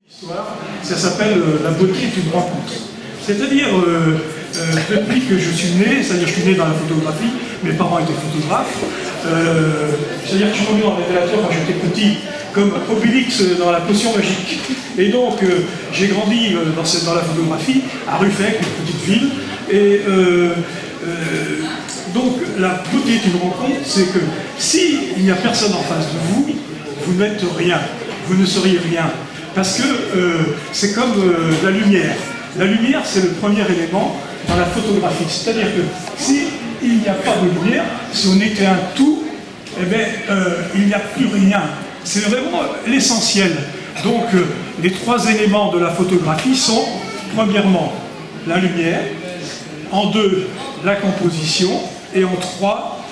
L'histoire, ça s'appelle La beauté est une rencontre. C'est-à-dire, depuis que je suis né, c'est-à-dire je suis né dans la photographie, mes parents étaient photographes, c'est-à-dire que je suis tombé dans le révélateur quand j'étais petit, comme Obélix dans la potion magique. Et donc, j'ai grandi dans la photographie, à Ruffec, une petite ville, et donc la beauté est une rencontre, c'est que s'il n'y a personne en face de vous, vous n'êtes rien, vous ne seriez rien. Parce que c'est comme la lumière. La lumière, c'est le premier élément dans la photographie. C'est-à-dire que s'il n'y a pas de lumière, si on était un tout, eh bien, il n'y a plus rien. C'est vraiment l'essentiel. Donc, les trois éléments de la photographie sont, premièrement, la lumière, en deux, la composition, et en trois,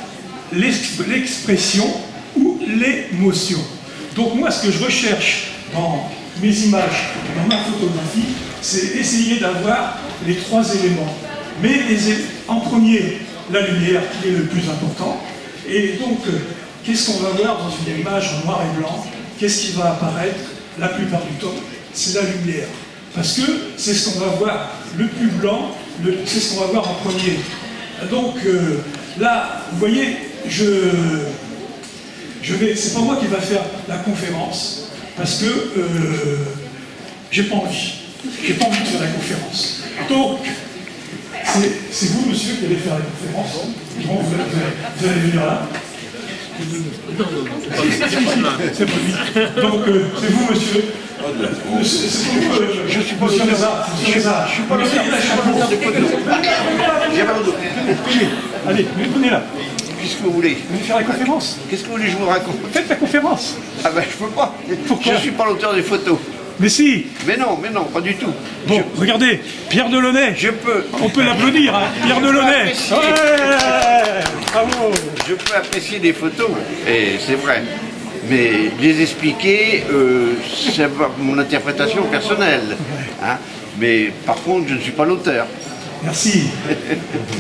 l'expression ou l'émotion. Donc moi, ce que je recherche dans mes images, dans ma photographie, c'est essayer d'avoir les trois éléments. Mais en premier, la lumière qui est le plus important. Et donc, qu'est-ce qu'on va voir dans une image en noir et blanc? Qu'est-ce qui va apparaître la plupart du temps? C'est la lumière. Parce que c'est ce qu'on va voir le plus blanc, c'est ce qu'on va voir en premier. Donc là, vous voyez, c'est pas moi qui va faire la conférence, parce que j'ai pas envie. J'ai pas envie de faire la conférence. Donc, c'est vous, monsieur, qui allez faire la conférence. Bon, vous allez venir là. C'est pas lui. Donc, c'est vous, monsieur. C'est vous, je suis pas monsieur Lézard. Je suis pas le faire de photos. J'ai pas le dos. Allez, venez là. Qu'est-ce que vous voulez? Vous voulez faire la conférence? Qu'est-ce que vous voulez que je vous raconte? Faites la conférence. Ah ben je peux pas. Pourquoi? Je suis pas l'auteur des photos. Mais si. Mais non, pas du tout. Bon, regardez, Pierre Delaunay. Je peux. On peut l'applaudir, hein. Pierre Delaunay. Ouais, bravo. Je peux apprécier des photos, et c'est vrai. Mais les expliquer, c'est mon interprétation personnelle. Hein. Mais par contre, je ne suis pas l'auteur. Merci.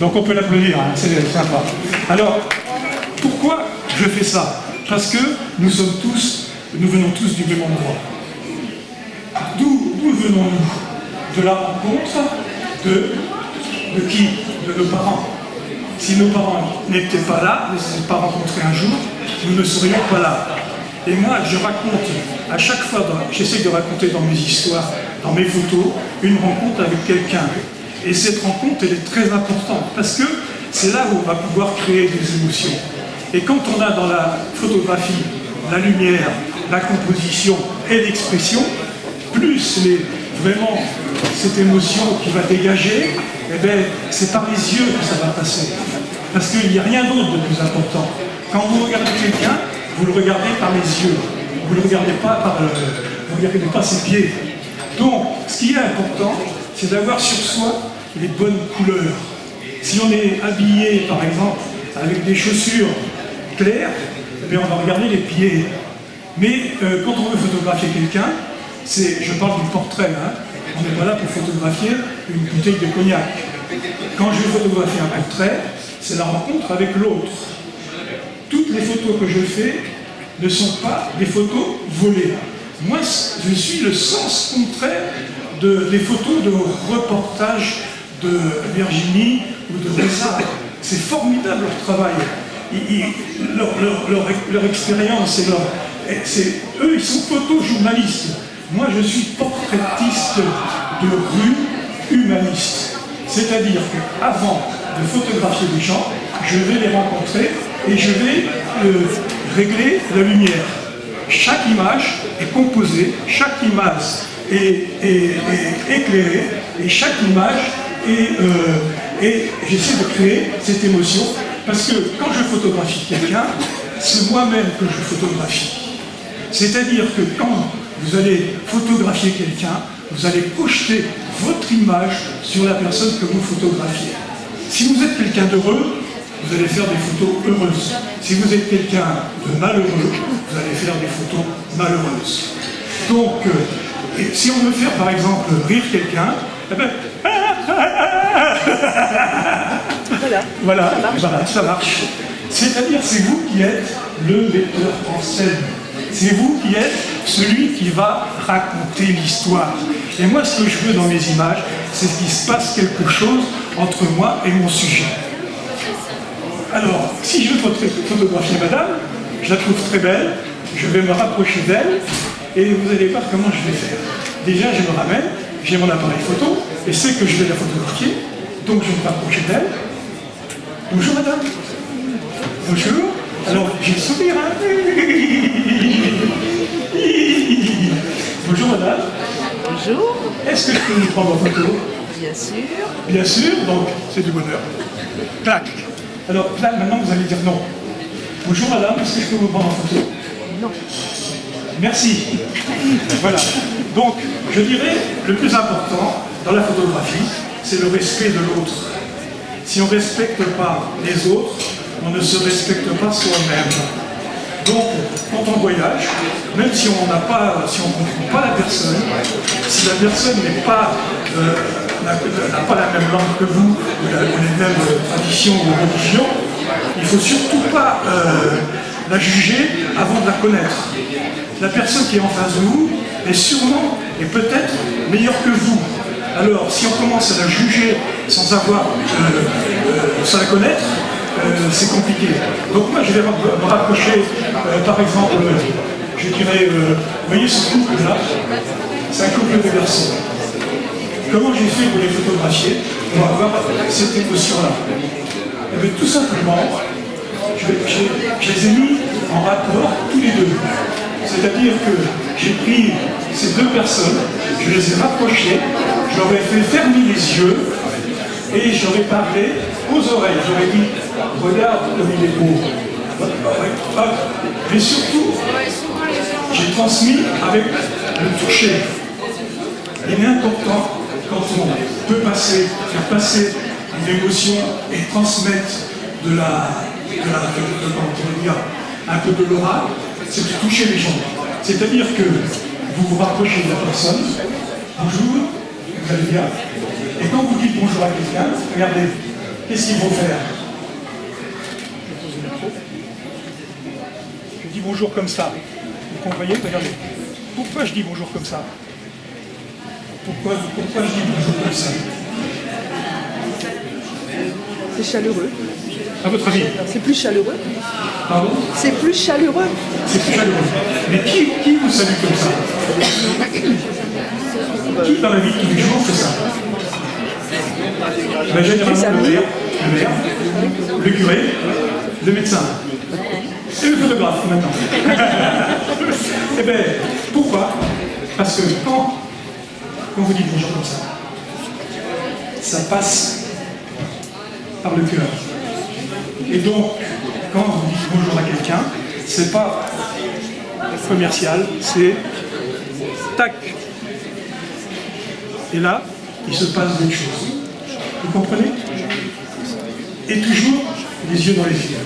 Donc on peut l'applaudir, hein. C'est sympa. Alors, pourquoi je fais ça? Parce que nous venons tous du même endroit. D'où venons-nous? De la rencontre de qui? De nos parents. Si nos parents n'étaient pas là, ne s'étaient pas rencontrés un jour, nous ne serions pas là. Et moi, je raconte, à chaque fois, j'essaie de raconter dans mes histoires, dans mes photos, une rencontre avec quelqu'un. Et cette rencontre, elle est très importante, parce que c'est là où on va pouvoir créer des émotions. Et quand on a dans la photographie la lumière, la composition et l'expression, plus vraiment cette émotion qui va dégager, eh bien, c'est par les yeux que ça va passer. Parce qu'il n'y a rien d'autre de plus important. Quand vous regardez quelqu'un, vous le regardez par les yeux. Vous ne le regardez pas vous regardez pas ses pieds. Donc, ce qui est important, c'est d'avoir sur soi les bonnes couleurs. Si on est habillé, par exemple, avec des chaussures claires, eh bien, on va regarder les pieds. Mais quand on veut photographier quelqu'un, je parle du portrait, hein. On n'est pas là pour photographier une bouteille de cognac. Quand je vais photographier un portrait, c'est la rencontre avec l'autre. Toutes les photos que je fais ne sont pas des photos volées. Moi, je suis le sens contraire des photos de reportage de Virginie ou de Reza. C'est formidable leur travail. Leur expérience, eux, ils sont photojournalistes. Moi, je suis portraitiste de rue, humaniste. C'est-à-dire qu'avant de photographier des gens, je vais les rencontrer et je vais régler la lumière. Chaque image est composée, chaque image est éclairée et chaque image et j'essaie de créer cette émotion parce que quand je photographie quelqu'un, c'est moi-même que je photographie. C'est-à-dire que quand vous allez photographier quelqu'un, vous allez projeter votre image sur la personne que vous photographiez. Si vous êtes quelqu'un d'heureux, vous allez faire des photos heureuses. Si vous êtes quelqu'un de malheureux, vous allez faire des photos malheureuses. Donc, si on veut faire par exemple rire quelqu'un, eh ben, voilà, ça marche. C'est-à-dire, c'est vous qui êtes le metteur en scène. C'est vous qui êtes celui qui va raconter l'histoire. Et moi, ce que je veux dans mes images, c'est qu'il se passe quelque chose entre moi et mon sujet. Alors, si je veux photographier madame, je la trouve très belle, je vais me rapprocher d'elle, et vous allez voir comment je vais faire. Déjà, je me ramène, j'ai mon appareil photo, et c'est que je vais la photographier, donc je vais me rapprocher d'elle. Bonjour madame. Bonjour. Alors, j'ai le sourire, hein. Bonjour madame. Bonjour. Est-ce que je peux vous prendre en photo? Bien sûr. Bien sûr, donc c'est du bonheur. Clac. Alors là, maintenant, vous allez dire non. Bonjour madame, est-ce que je peux vous prendre en photo? Non. Merci. Voilà. Donc, je dirais, le plus important dans la photographie, c'est le respect de l'autre. Si on ne respecte pas les autres, on ne se respecte pas soi-même. Donc, quand on voyage, même si on n'a pas, si on ne comprend pas la personne, si la personne n'est pas, n'a pas la même langue que vous, ou les mêmes traditions ou religions, il ne faut surtout pas la juger avant de la connaître. La personne qui est en face de vous est sûrement et peut-être meilleure que vous. Alors, si on commence à la juger sans la connaître, c'est compliqué. Donc moi, je vais me rapprocher, par exemple, je dirais, vous voyez ce couple-là, c'est un couple de garçons. Comment j'ai fait pour les photographier, pour avoir cette émotion-là? Eh bien, tout simplement, je les ai mis en rapport tous les deux. C'est-à-dire que j'ai pris ces deux personnes, je les ai rapprochées, je leur ai fait fermer les yeux et j'aurais parlé aux oreilles. J'aurais dit, regarde comme il est beau. Mais surtout, j'ai transmis avec le toucher. Il est important, quand on peut faire passer une émotion et transmettre un peu de l'aura, c'est de toucher les gens. C'est-à-dire que vous vous rapprochez de la personne, bonjour, vous allez bien, et quand vous dites bonjour à quelqu'un, regardez, qu'est-ce qu'il faut faire? Je dis bonjour comme ça. Vous comprenez? Regardez. Pourquoi je dis bonjour comme ça? Pourquoi je dis bonjour comme ça? C'est chaleureux. À votre avis? C'est plus chaleureux. Pardon? C'est plus chaleureux. C'est plus chaleureux. Mais qui vous salue comme ça? Qui dans la vie de tous les jours fait ça? Ben, généralement le maire, le curé, le médecin et le photographe maintenant. Eh bien, pourquoi? Parce que quand vous dites bonjour comme ça passe par le cœur. Et donc, quand vous dites bonjour à quelqu'un, c'est pas commercial, c'est tac. Et là, il se passe des choses. Vous comprenez? Et toujours les yeux dans les yeux.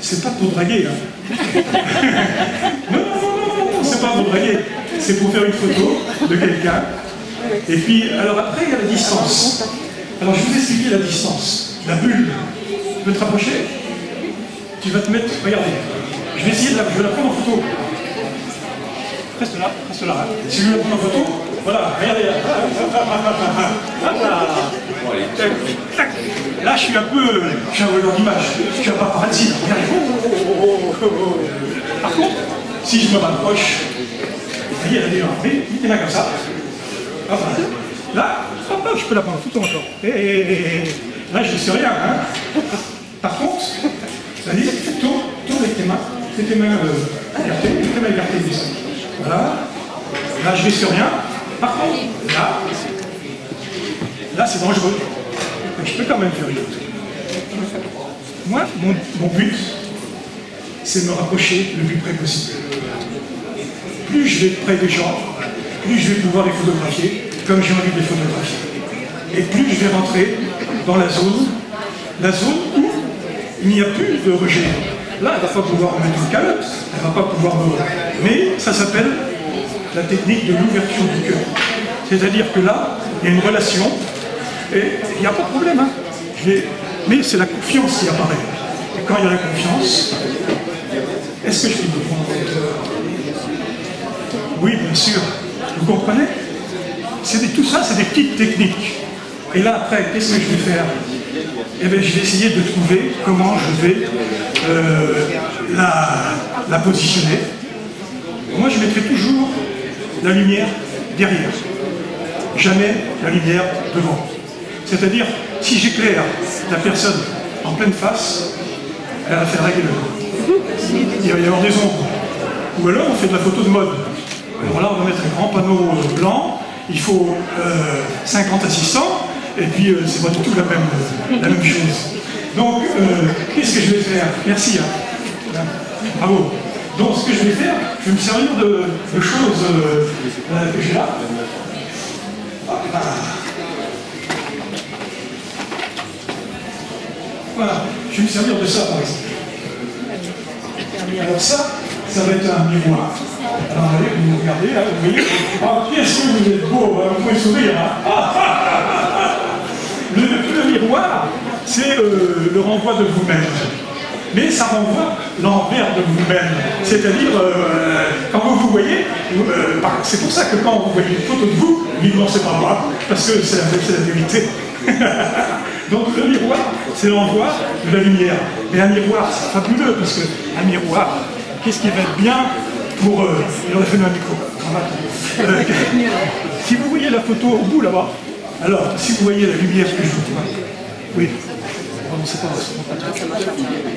C'est pas pour draguer, hein. Non, c'est pas pour draguer. C'est pour faire une photo de quelqu'un. Et puis, alors après, il y a la distance. Alors, je vais vous expliquer la distance. La bulle. Tu veux te rapprocher? Tu vas te mettre... Regardez. Je vais essayer de je vais la prendre en photo. Reste là, reste là. Si je veux la prendre en photo, voilà, regardez là. Là, je suis un voleur d'image. Je suis un paparazzi. Regardez. Par contre, si je me rapproche, vous voyez, elle est mettez là comme ça. Là, je peux la prendre en photo encore. Et là, je ne sais rien. Hein. Par contre, allez, tourne avec tes mains. Mets tes mains écartées. Voilà. Là, je ne risque rien. Par contre, là, c'est dangereux. Mais je peux quand même faire une autre. Moi, mon but, c'est de me rapprocher le plus près possible. Plus je vais être près des gens, plus je vais pouvoir les photographier comme j'ai envie de les photographier. Et plus je vais rentrer dans la zone où il n'y a plus de rejet. Là, elle ne va pas pouvoir mettre une calotte, elle ne va pas pouvoir me... Mais ça s'appelle la technique de l'ouverture du cœur. C'est-à-dire que là, il y a une relation, et il n'y a pas de problème. Hein. Mais c'est la confiance qui apparaît. Et quand il y a la confiance, est-ce que je peux vous prendre en photo? Oui, bien sûr. Vous comprenez? Tout ça, c'est des petites techniques. Et là, après, qu'est-ce que je vais faire? Eh bien, je vais essayer de trouver comment je vais la positionner. Moi, je mettrai toujours la lumière derrière, jamais la lumière devant. C'est-à-dire, si j'éclaire la personne en pleine face, elle va faire règle. Il va y avoir des ombres. Ou alors, on fait de la photo de mode. Alors là, on va mettre un grand panneau blanc, il faut 50 assistants, et puis c'est pas du tout la même chose. Donc, qu'est-ce que je vais faire? Merci. Hein. Bravo. Donc, ce que je vais faire, je vais me servir de choses que j'ai là. Voilà, je vais me servir de ça, par exemple. Alors ça va être un miroir. Alors allez, vous regardez, là, vous voyez. Ah, qu'est-ce que vous êtes beau, hein, vous pouvez sourire. Hein. Le miroir, c'est le renvoi de vous-même. Mais ça renvoie l'envers de vous-même. C'est-à-dire, quand vous vous voyez, c'est pour ça que quand vous voyez une photo de vous, évidemment, c'est pas moi, parce que c'est la vérité. Donc le miroir, c'est l'envoi de la lumière. Et un miroir, c'est fabuleux, parce qu'un miroir, qu'est-ce qui va être bien pour... il aurait fait un micro. Si vous voyez la photo au bout là-bas, alors, si vous voyez la lumière que je vous vois, oui. Non, c'est pas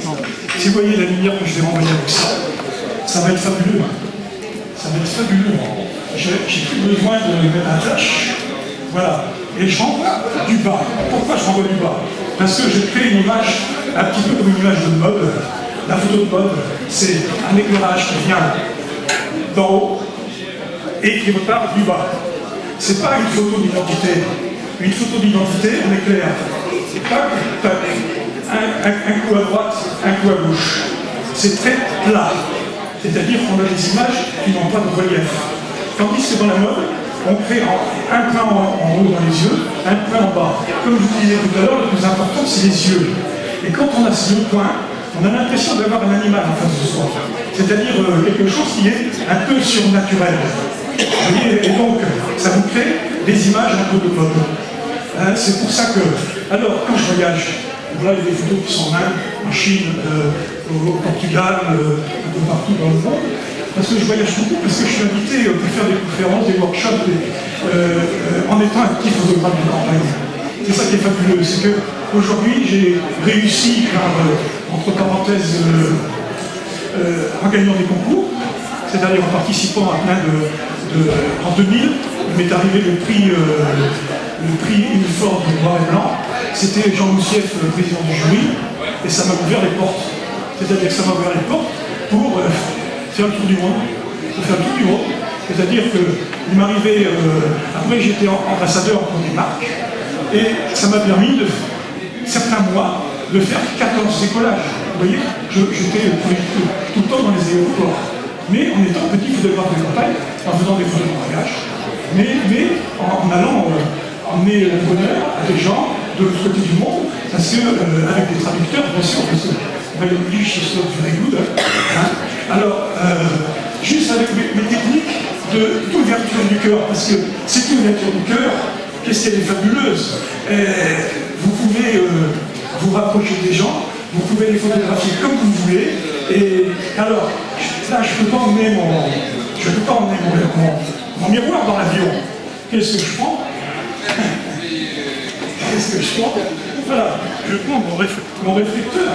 non. Si vous voyez la lumière que je vais renvoyer avec ça, ça va être fabuleux. Ça va être fabuleux. J'ai plus besoin de mettre un flash. Voilà. Et je renvoie du bas. Pourquoi je renvoie du bas? Parce que je crée une image, un petit peu comme une image de mode. La photo de mode, c'est un éclairage qui vient d'en haut et qui repart du bas. C'est pas une photo d'identité. Une photo d'identité, on éclaire. Tac, tac, un coup à droite, un coup à gauche. C'est très plat. C'est-à-dire qu'on a des images qui n'ont pas de relief. Tandis que dans la mode, on crée un plan en haut dans les yeux, un plan en bas. Comme je vous disais tout à l'heure, le plus important, c'est les yeux. Et quand on a ces deux points, on a l'impression d'avoir un animal en face de soi. C'est-à-dire quelque chose qui est un peu surnaturel. Et donc, ça vous crée des images un peu de mode. C'est pour ça que, alors, quand je voyage, voilà, il y a des photos qui sont en Inde, en Chine, au Portugal, un peu partout dans le monde, parce que je voyage beaucoup, parce que je suis invité pour faire des conférences, des workshops, en étant un petit photographe de campagne. C'est ça qui est fabuleux, c'est qu'aujourd'hui, j'ai réussi, entre parenthèses, en gagnant des concours, c'est-à-dire en participant à plein en 2000, il m'est arrivé le prix Uniforme du noir et blanc. C'était Jean Moussief, le président du jury, et ça m'a ouvert les portes. C'est-à-dire que ça m'a ouvert les portes pour faire le tour du monde. C'est-à-dire qu'il m'arrivait, après j'étais ambassadeur pour des marques, et ça m'a permis, certains mois, de faire 14 écolages. Vous voyez, j'étais tout le temps dans les aéroports. Mais en étant petit photographe de campagne, en faisant des photos de mariage, mais en allant emmener le bonheur à des gens de l'autre côté du monde, parce que, avec des traducteurs, bien sûr, parce qu'on va les oblige chez Stop Very Good. Hein. Alors, juste avec mes techniques d'ouverture du cœur, parce que cette ouverture du cœur, qu'est-ce qu'elle est fabuleuse. Vous pouvez vous rapprocher des gens, vous pouvez les photographier comme vous voulez, et alors, là, je ne peux pas emmener mon miroir dans l'avion. Qu'est-ce que je prends? Qu'est-ce que je prends? Voilà, je prends mon réflecteur.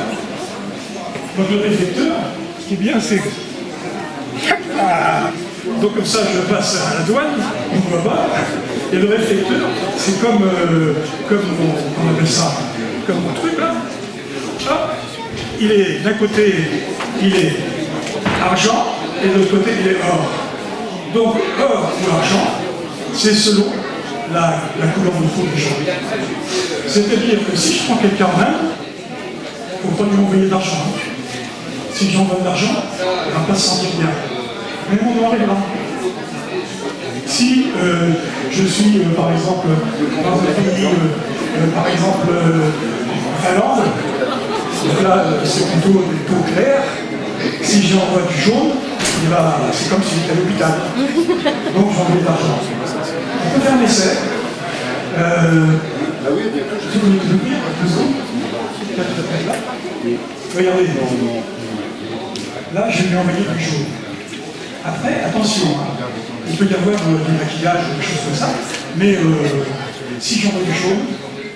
Donc le réflecteur, ce qui est bien, c'est que... Donc comme ça, je passe à la douane, on ne voit pas. Et le réflecteur, c'est comme on appelle ça, comme mon truc là. Hop, il est d'un côté, il est argent, et de l'autre côté, il est or. Donc or ou argent, c'est selon la couleur de peau du gens. C'est-à-dire que si je prends quelqu'un en main, il ne faut pas lui envoyer d'argent. Si j'envoie de l'argent, il ne va pas se sentir bien. Mais mon noir est blanc. Si je suis, par exemple, dans un pays, par exemple, en Finlande, donc là, c'est plutôt des taux clairs. Si j'envoie du jaune, Et ben, c'est comme si j'étais à l'hôpital. Donc j'en ai de l'argent. On peut faire un essai. Je vais vous dire, 2 secondes. Regardez. Là, je vais lui envoyer du jaune. Après, attention, hein, il peut y avoir du maquillage ou des choses comme ça, mais si j'envoie du jaune,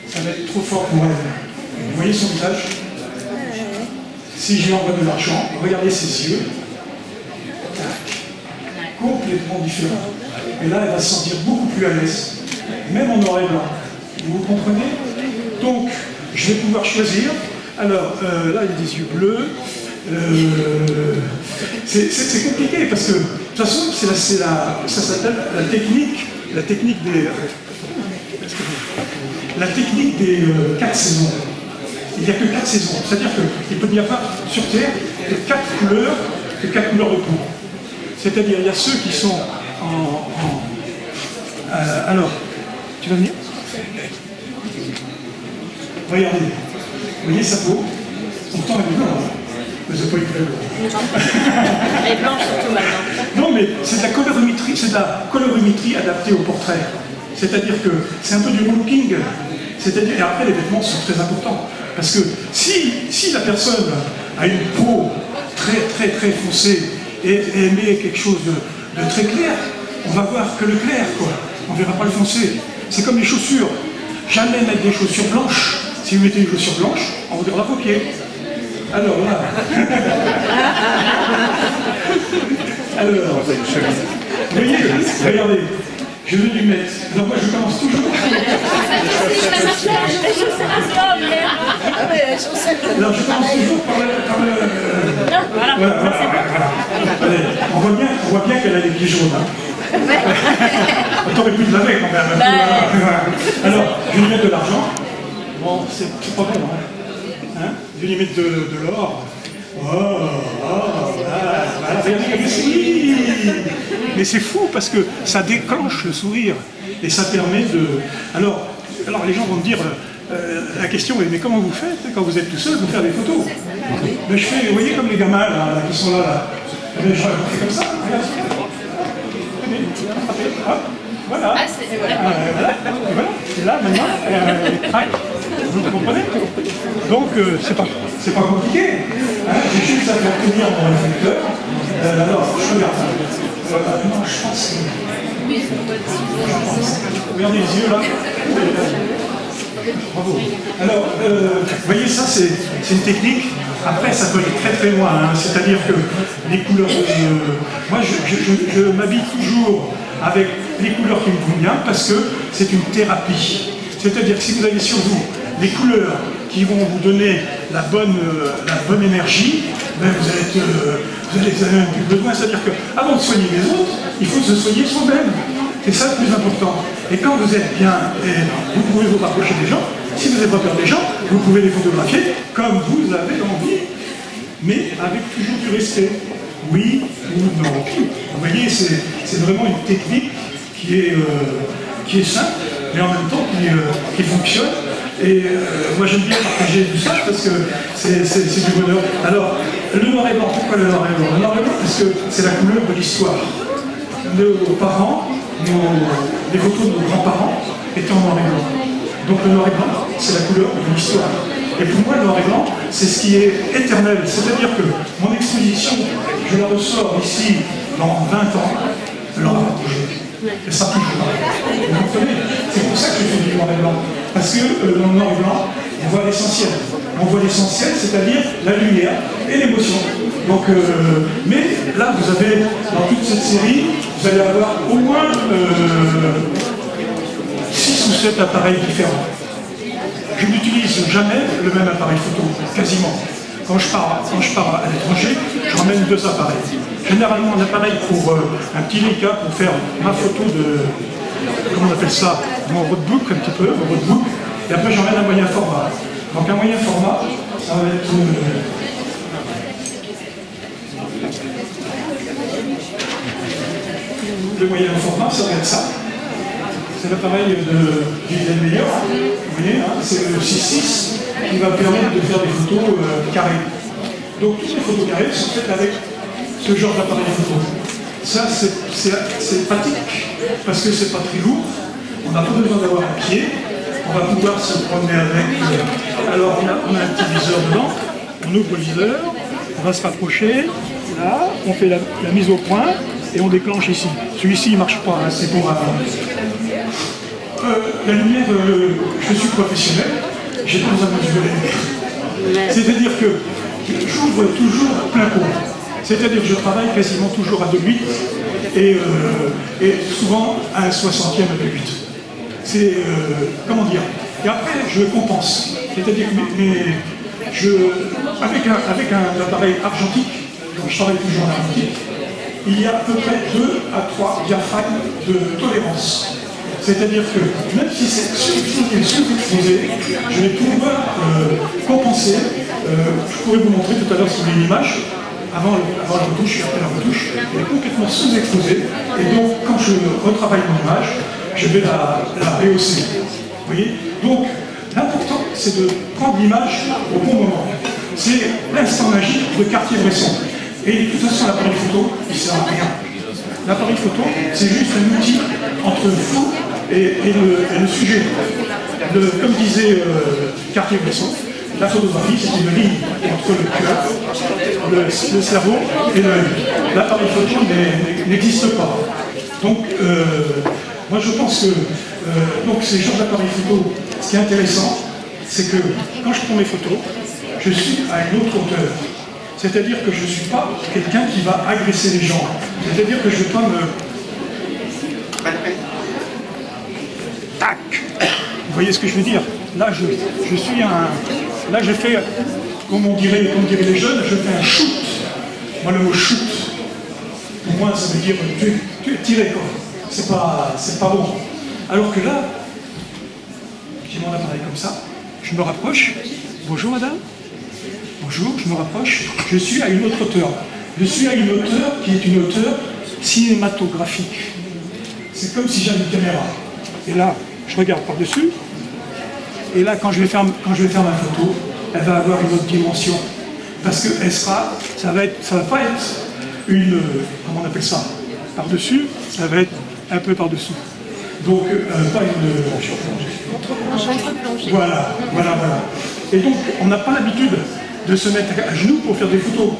ça va être trop fort pour elle. Vous voyez son visage? Si je lui envoie de l'argent, regardez ses yeux. Tac. Complètement différent. Et là, elle va se sentir beaucoup plus à l'aise, même en noir et blanc. Vous comprenez? Donc, je vais pouvoir choisir. Alors, là, il y a des yeux bleus. C'est compliqué parce que, de toute façon, ça s'appelle la technique des 4 saisons. Il n'y a que 4 saisons. C'est-à-dire qu'il peut y avoir sur Terre que 4 couleurs de peau. C'est-à-dire, il y a ceux qui sont alors, tu vas venir? Regardez. Vous voyez sa peau? Pourtant, elle est blanche. Mais c'est pas une blanche. Elle est blanche surtout maintenant. Non, mais c'est de la colorimétrie adaptée au portrait. C'est-à-dire que c'est un peu du looking. C'est-à-dire, et après, les vêtements sont très importants. Parce que si la personne a une peau très foncée et met quelque chose de très clair, on va voir que le clair, quoi. On ne verra pas le foncé. C'est comme les chaussures. Jamais mettre des chaussures blanches. Si vous mettez une chaussure blanche, on vous verra vos pieds. Alors là. Alors, vous voyez, regardez, je vais lui mettre. Alors moi je commence toujours. Alors je commence toujours par le. Voilà. Allez, on voit bien qu'elle a les pieds jaunes. Hein. On t'aurait pu te laver quand même. Alors, je vais lui mettre de l'argent. Bon, c'est pas bon. Hein, je vais lui mettre de l'or. Voilà, regardez comme il sourit. Mais c'est fou parce que ça déclenche le sourire et ça permet de. Alors les gens vont me dire, la question est, mais comment vous faites quand vous êtes tout seul pour faire des photos? Mais je fais, vous voyez comme les gamins là, qui sont là. Je fais comme ça, regarde. Hop, voilà. Voilà. Et là maintenant, crac. Vous comprenez? Donc c'est pas compliqué. Hein, j'ai juste à faire tenir mon réflecteur. Alors, je regarde. Non, je pense que. Regardez les yeux là. Bravo. Alors, vous voyez, ça c'est une technique. Après, ça peut aller très loin. Hein. C'est-à-dire que les couleurs. Moi, je m'habille toujours avec les couleurs qui me vont bien parce que c'est une thérapie. C'est-à-dire que si vous avez sur vous les couleurs qui vont vous donner la bonne énergie, ben vous avez même plus besoin. C'est-à-dire qu'avant de soigner les autres, il faut se soigner soi-même. C'est ça le plus important. Et quand vous êtes bien, vous pouvez vous rapprocher des gens. Si vous n'avez pas peur des gens, vous pouvez les photographier comme vous avez envie, mais avec toujours du respect. Oui ou non. Vous voyez, c'est vraiment une technique qui est simple, mais en même temps qui fonctionne. Et moi j'aime bien partager tout ça parce que c'est du bonheur. Alors, le noir et blanc, pourquoi le noir et blanc? Le noir et blanc parce que c'est la couleur de l'histoire. Nos parents, les photos de nos grands-parents étaient en noir et blanc. Donc le noir et blanc, c'est la couleur de l'histoire. Et pour moi, le noir et blanc, c'est ce qui est éternel. C'est-à-dire que mon exposition, je la ressors ici dans 20 ans, elle aura pas bougé. Elle sera toujours là. Vous comprenez? C'est pour ça que je fais du noir et blanc. Parce que dans le noir et blanc, on voit l'essentiel. On voit l'essentiel, c'est-à-dire la lumière et l'émotion. Donc, mais là, vous avez, dans toute cette série, vous allez avoir au moins 6 ou 7 appareils différents. Je n'utilise jamais le même appareil photo, quasiment. Quand je pars à l'étranger, je ramène 2 appareils. Généralement, un appareil pour un petit Leica pour faire ma photo de, comment on appelle ça, mon roadbook un petit peu, mon roadbook. Et après, j'emmène un moyen format. Donc un moyen format, ça va être le moyen format, ça va être ça. C'est l'appareil du meilleur, vous voyez, hein, c'est le 6.6 qui va permettre de faire des photos carrées. Donc toutes les photos carrées sont faites avec ce genre d'appareil photo. Ça, c'est pratique, parce que c'est pas très lourd, on n'a pas besoin d'avoir un pied, on va pouvoir se promener avec. Alors, on a un petit viseur dedans, on ouvre le viseur, on va se rapprocher, là, on fait la mise au point, et on déclenche ici. Celui-ci, il ne marche pas, hein, c'est pour la lumière, je suis professionnel, j'ai pas besoin de mesurer la lumière. C'est-à-dire que j'ouvre toujours plein pot. C'est-à-dire que je travaille quasiment toujours à 2,8 et souvent à un 60e à 2,8. C'est, comment dire, et après je compense. C'est-à-dire que avec un appareil argentique, donc je travaille toujours en argentique, il y a à peu près 2 à 3 diaphragmes de tolérance. C'est-à-dire que même si c'est sous-exposé, je vais pouvoir compenser. Je pourrais vous montrer tout à l'heure sur une image, avant la retouche et après la retouche, elle est complètement sous-exposée. Et donc, quand je retravaille mon image, je vais la rehausser. Vous voyez? Donc, l'important, c'est de prendre l'image au bon moment. C'est l'instant magique de Cartier-Bresson. Et de toute façon, l'appareil photo, il ne sert à rien. L'appareil photo, c'est juste un outil entre vous et le sujet. Comme disait Cartier-Bresson, la photographie, c'est une ligne entre le cœur, le cerveau et l'œil. L'appareil photo n'existe pas. Donc, moi je pense que donc ces genres d'appareils photo, ce qui est intéressant, c'est que quand je prends mes photos, je suis à une autre hauteur. C'est-à-dire que je ne suis pas quelqu'un qui va agresser les gens. C'est-à-dire que je ne vais pas me... Tac! Vous voyez ce que je veux dire? Là, je suis un... Là, je fais, comme diraient les jeunes, je fais un shoot. Moi, le mot shoot, pour moi, ça veut dire tu es tiré, quoi. C'est pas bon. Alors que là, j'ai mon appareil comme ça, je me rapproche. Bonjour, madame. Bonjour, je me rapproche. Je suis à une autre hauteur. Je suis à une hauteur qui est une hauteur cinématographique. C'est comme si j'avais une caméra. Et là, je regarde par-dessus. Et là, quand je vais faire ma photo, elle va avoir une autre dimension. Parce que ça va pas être une, comment on appelle ça, par-dessus, ça va être un peu par-dessous. Donc, pas une... Contre-plongée. Voilà. Et donc, on n'a pas l'habitude de se mettre à genoux pour faire des photos.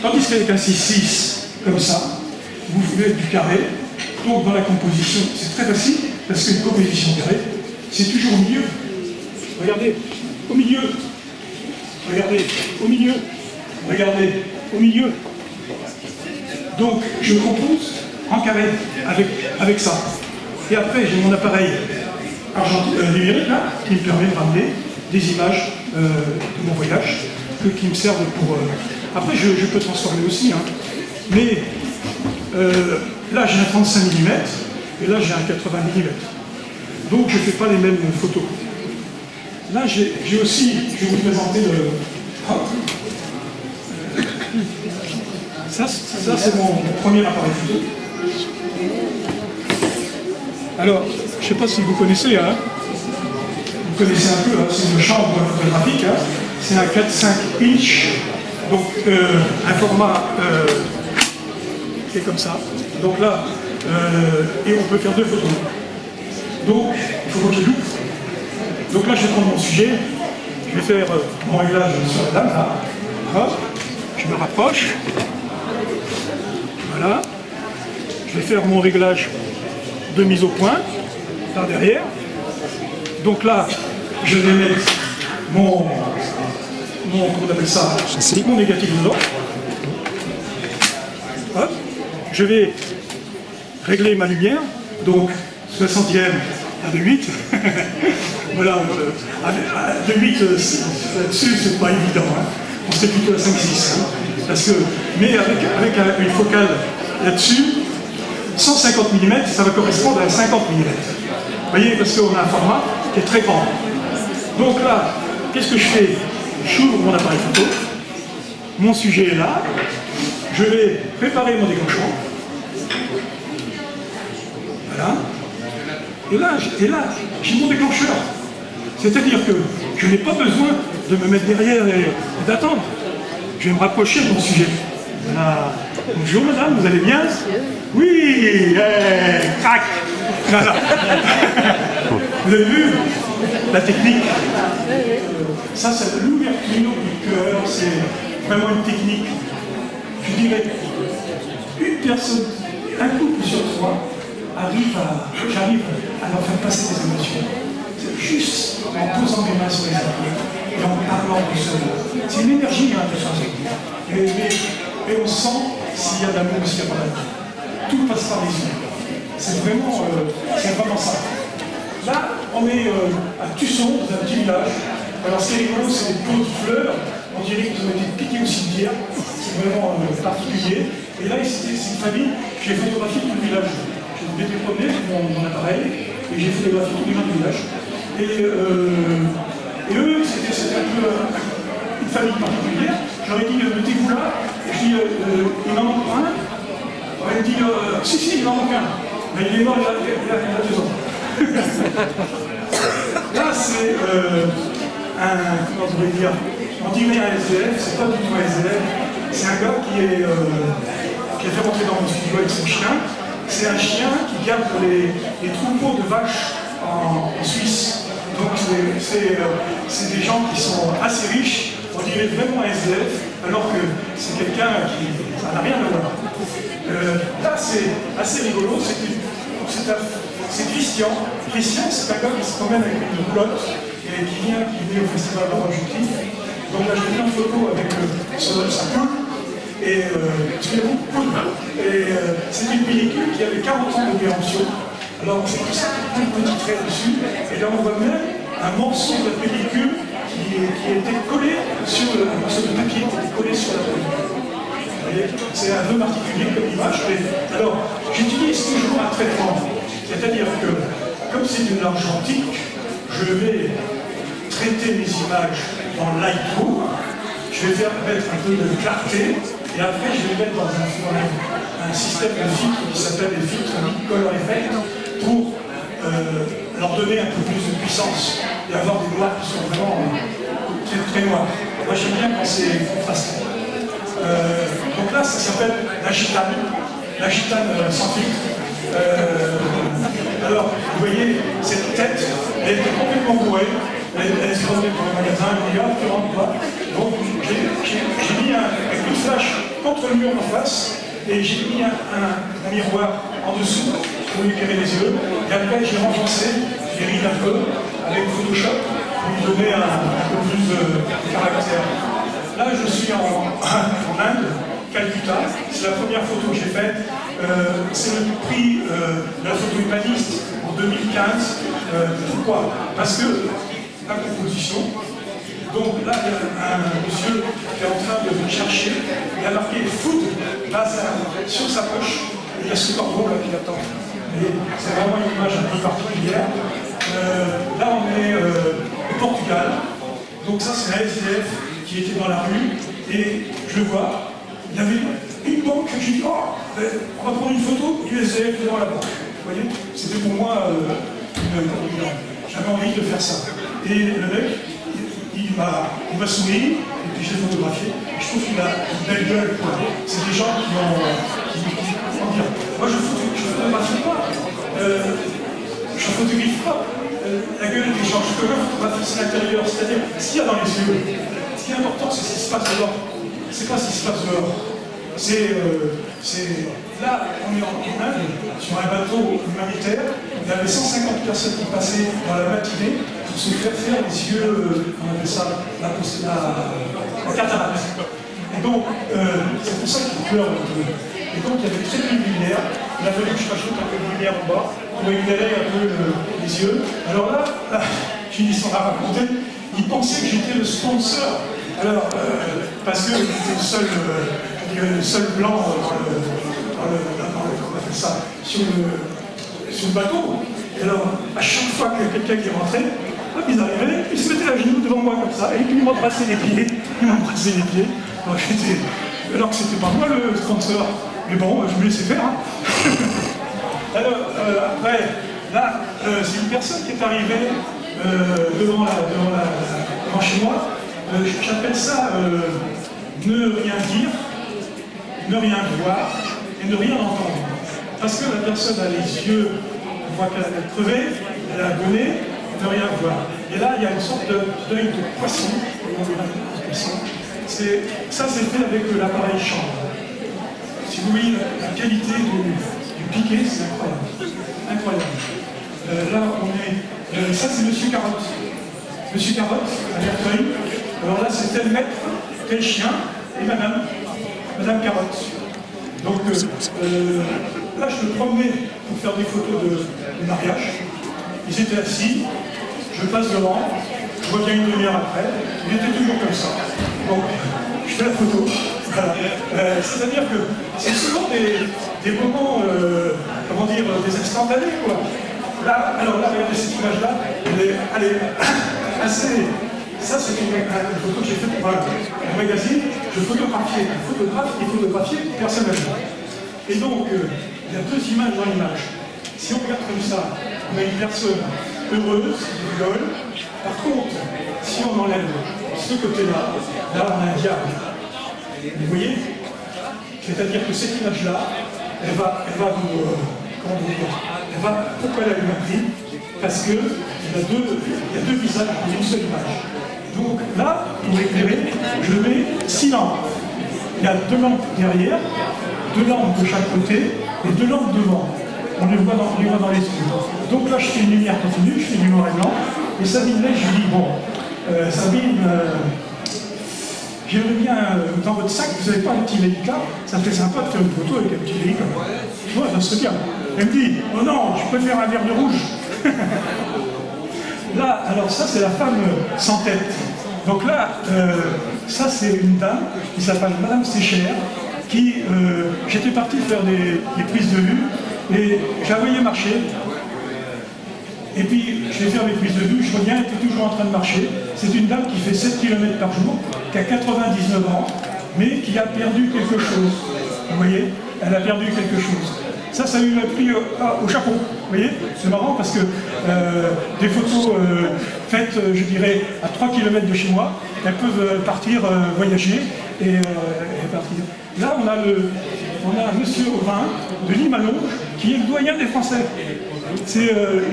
Tandis qu'avec un 6-6, comme ça, vous faites du carré. Donc, dans la composition, c'est très facile, parce qu'une composition carrée, c'est toujours au milieu. Regardez, au milieu. Regardez, au milieu. Regardez, au milieu. Donc, je compose en carré avec ça. Et après, j'ai mon appareil numérique là, qui me permet de ramener des images de mon voyage, qui me servent pour... Après, je peux transformer aussi, hein. Mais là, j'ai un 35 mm, et là, j'ai un 80 mm. Donc, je ne fais pas les mêmes photos. Là, j'ai aussi, je vais vous présenter le... Ça c'est mon premier appareil photo. Alors, je ne sais pas si vous connaissez, hein. Vous connaissez un peu, hein, c'est une chambre photographique, hein. C'est un 4-5 inch, donc un format qui est comme ça. Donc là, et on peut faire 2 photos. Donc, il faut que je loupe. Donc là, je vais prendre mon sujet, je vais faire mon réglage sur la dame, là. Hop, je me rapproche. Voilà. Je vais faire mon réglage de mise au point, par derrière. Donc là, je vais mettre comment on appelle ça, mon négatif dedans. Hop. Je vais régler ma lumière, donc 60e à 2,8. Voilà, à 2,8 là-dessus, c'est pas évident. Hein. On serait plutôt à 5,6. Hein, mais avec une focale là-dessus, 150 mm, ça va correspondre à 50 mm. Vous voyez, parce qu'on a un format qui est très grand. Donc là, qu'est-ce que je fais? J'ouvre mon appareil photo, mon sujet est là, je vais préparer mon déclenchement. Voilà. Et là, j'ai mon déclencheur. C'est-à-dire que je n'ai pas besoin de me mettre derrière et d'attendre. Je vais me rapprocher de mon sujet. Voilà. Bonjour madame, vous allez bien? Oui, crac. Voilà. Vous avez vu la technique? Ça, c'est l'ouverture du cœur, c'est vraiment une technique. Je dirais, une personne, un couple sur trois, j'arrive à leur faire passer des émotions. C'est juste en posant mes mains sur les épaules et en parlant doucement. C'est une énergie, hein, de changer. Mais on sent s'il y a de l'amour ou s'il n'y a pas d'amour. Tout passe par les yeux. C'est vraiment ça. Là, on est à Tusson, dans un petit village. Alors, ce qui est rigolo, c'est des pots de fleurs. On dirait qu'ils ont été piqués au cimetière. C'est vraiment particulier. Et là, c'est une famille. J'ai photographié tout le village. J'ai été promener avec mon appareil et j'ai photographié tous les gens du village. Et eux, c'était un peu une famille particulière. J'aurais dit, mettez-vous là. Et je dis, il m'en manque un. On m'a dit, si, il m'en manque un. Mais il est mort il y a 2 ans. Là, c'est comment je pourrais dire, on dirait un SDF, c'est pas du tout un SDF. C'est un gars qui a fait rentrer dans mon studio avec son chien. C'est un chien qui garde les troupeaux de vaches en Suisse. Donc c'est des gens qui sont assez riches, on dirait vraiment un SDF, alors que c'est quelqu'un qui n'a rien à voir. Là, c'est assez rigolo, c'est Christian. Christian, c'est un gars qui se promène avec une roulotte et qui vient au festival de Objectif. Donc là, j'ai pris une photo avec sa poule. Et c'est une pellicule qui avait 40 ans de péremption. Alors c'est pour ça qu'il y a un petit trait dessus. Et là, on voit même un morceau de la pellicule qui était collé sur un morceau de papier qui était collé sur la pellicule. C'est un peu particulier comme image. Alors, j'utilise toujours un traitement. C'est-à-dire que, comme c'est de l'argentique, je vais traiter mes images dans Lightroom. Je vais faire mettre un peu de clarté. Et après, je vais mettre dans un système de filtres qui s'appelle les filtres Color Effect pour leur donner un peu plus de puissance et avoir des noirs qui sont vraiment très, très noirs. Moi, j'aime bien quand c'est contrasté. Donc là, ça s'appelle la gitane sans filtre. Alors, vous voyez, cette tête, elle était complètement bourrée. Elle se rendait pour le magasin, elle dit, ah, tu rentres pas. Donc, j'ai mis un coup de flash contre le mur en face, et j'ai mis un miroir en dessous pour lui éclairer les yeux. Et après, j'ai renforcé, j'ai rid un peu avec Photoshop pour lui donner un peu plus de caractère. Là, je suis en Inde, Calcutta. C'est la première photo que j'ai faite. C'est le prix de la photo humaniste en 2015. Pourquoi? Parce que la composition. Donc là, il y a un monsieur qui est en train de chercher. Il a marqué food laser sur sa poche. Et il y a ce corbeau là qui attend. Et c'est vraiment une image un peu particulière. Là, on est au Portugal. Donc ça, c'est un SDF qui était dans la rue. Et je le vois. Il y avait une banque. J'ai dit, oh, on va prendre une photo du SDF devant la banque. Vous voyez, c'était pour moi j'avais envie de faire ça. Et le mec, il m'a souri, et puis j'ai photographié. Je trouve qu'il a une belle gueule. C'est des gens qui ont. Comment dire? Moi, je photographie pas. Je photographie pas la gueule des gens. Je peux photographier c'est l'intérieur, c'est-à-dire ce qu'il y a dans les yeux. Ce qui est important, c'est ce qui se passe dehors. C'est pas ce qui se passe dehors. Là, on est en Inde, sur un bateau humanitaire. Il y avait 150 personnes qui passaient dans la matinée pour se faire les yeux, on appelle ça la cataracte. Et donc, c'est pour ça qu'ils pleurent un peu. Et donc, il y avait très peu de lumière. Il a fallu que je rajoute un peu de lumière en bas pour éclairer un peu les yeux. Alors là, j'ai une histoire à raconter. Ils pensaient que j'étais le sponsor. Alors, parce que j'étais le seul blanc sur le bateau. Et alors, à chaque fois que quelqu'un qui rentrait, hop, ils arrivaient, ils se mettaient à genoux devant moi comme ça, et puis ils m'embrassaient les pieds. Alors que c'était pas moi le sponsor. Mais bon, je me laissais faire. Hein. Alors, après, là, c'est une personne qui est arrivée devant chez moi. J'appelle ça ne rien dire. ne rien voir et ne rien entendre. Parce que la personne a les yeux, on voit qu'elle a crevé, elle a un bonnet, ne rien voir. Et là, il y a une sorte d'œil de poisson, on dirait un poisson. Ça, c'est fait avec l'appareil chambre. Si vous voyez la qualité du piqué, c'est incroyable. Incroyable. Là, on est. Ça, c'est Monsieur Carotte. Monsieur Carotte, à l'Airplane. Alors là, c'est tel maître, tel chien, et Madame Carotte. Donc là, je me promenais pour faire des photos de mariage. Ils étaient assis, je passe devant, je reviens une demi-heure après, il était toujours comme ça. Donc, je fais la photo. Voilà. C'est-à-dire que c'est souvent des moments, comment dire, des instantanés, quoi. Là, alors là, regardez cette image-là, elle est assez... Ça, c'est une photo que j'ai faite pour un magazine. Je photographiais un photographe qui photographiait personnellement. Et donc, il y a deux images dans l'image. Si on regarde comme ça, on a une personne heureuse, qui rigole. Par contre, si on enlève ce côté-là, là, on a un diable. Vous voyez? C'est-à-dire que cette image-là, elle va vous... comment vous dire? Pourquoi elle a eu un prix? Parce qu'il y a deux visages dans une seule image. Donc là, pour éclairer, je mets 6 lampes. Il y a 2 lampes derrière, 2 lampes de chaque côté et 2 lampes devant. On les voit dans les yeux. Donc là, je fais une lumière continue, je fais du noir et blanc. Et Sabine, là, je lui dis, bon, Sabine, j'aimerais bien, dans votre sac, vous n'avez pas un petit Leica? Ça fait sympa de faire une photo avec un petit Leica. Moi, ça serait bien. Elle me dit, oh non, je préfère un verre de rouge. Là, alors ça, c'est la femme sans tête. Donc là, ça, c'est une dame qui s'appelle Madame Séchère, qui, j'étais parti faire des prises de vue, et j'ai envoyé marcher. Et puis, je vais faire mes prises de vue, je reviens, elle était toujours en train de marcher. C'est une dame qui fait 7 km par jour, qui a 99 ans, mais qui a perdu quelque chose. Vous voyez? Elle a perdu quelque chose. Ça lui a pris au Japon. Vous voyez? C'est marrant parce que des photos faites, je dirais, à 3 km de chez moi, elles peuvent partir voyager et partir. Là, on a un monsieur au vin de Limalonge qui est le doyen des Français.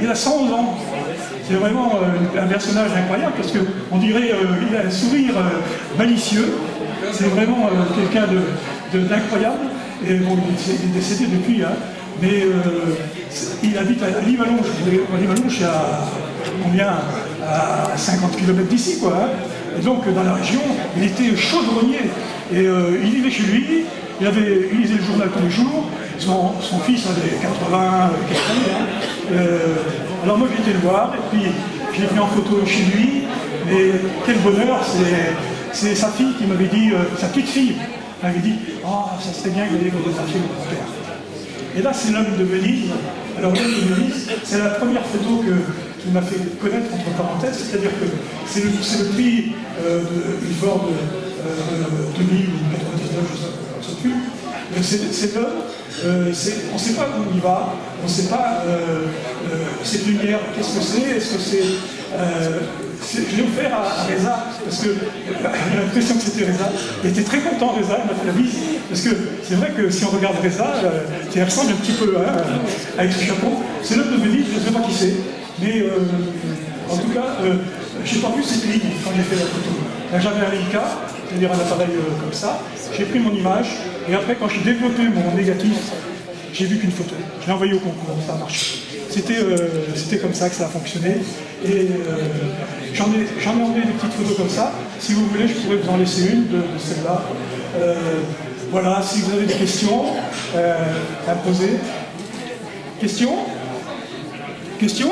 Il a 111 ans. C'est vraiment un personnage incroyable parce qu'on dirait qu'il a un sourire malicieux. C'est vraiment quelqu'un d'incroyable. Et bon, il est décédé depuis, hein, mais il habite à Limalonge. Limalonge, c'est à combien? À 50 km d'ici, quoi. Hein. Et donc, dans la région, il était chaudronnier. Et il vivait chez lui, il lisait le journal tous les jours. Son fils avait 80, quelques années. Hein. Alors moi, j'ai été le voir, et puis je l'ai pris en photo chez lui. Et quel bonheur, c'est sa fille qui m'avait dit, sa petite fille, m'avait dit, oh, ça serait bien que vous photographier mon père. Et là, c'est l'homme de Venise. Alors, l'homme de Venise, c'est la première photo qui m'a fait connaître, entre parenthèses, c'est-à-dire que c'est le prix du Ford 2000 ou 99, je ne sais plus. C'est l'homme, on ne sait pas où il va, on ne sait pas cette lumière, qu'est-ce que c'est, est-ce que c'est... je l'ai offert à Reza, parce que j'ai l'impression que c'était Reza. Il était très content, Reza, il m'a fait la bise. Parce que c'est vrai que si on regarde Reza, il ressemble un petit peu hein, avec ce chapeau. C'est l'homme de Venise, je ne sais pas qui c'est. Mais en tout cas, je n'ai pas vu cette ligne quand j'ai fait la photo. Là, j'avais un Leica, c'est-à-dire un appareil comme ça. J'ai pris mon image, et après, quand j'ai développé mon négatif, j'ai vu qu'une photo. Je l'ai envoyé au concours, ça a marché. C'était comme ça que ça a fonctionné. Et j'en ai envoyé des petites photos comme ça. Si vous voulez, je pourrais vous en laisser une de celle-là. Voilà, si vous avez des questions à me poser. Questions? Questions?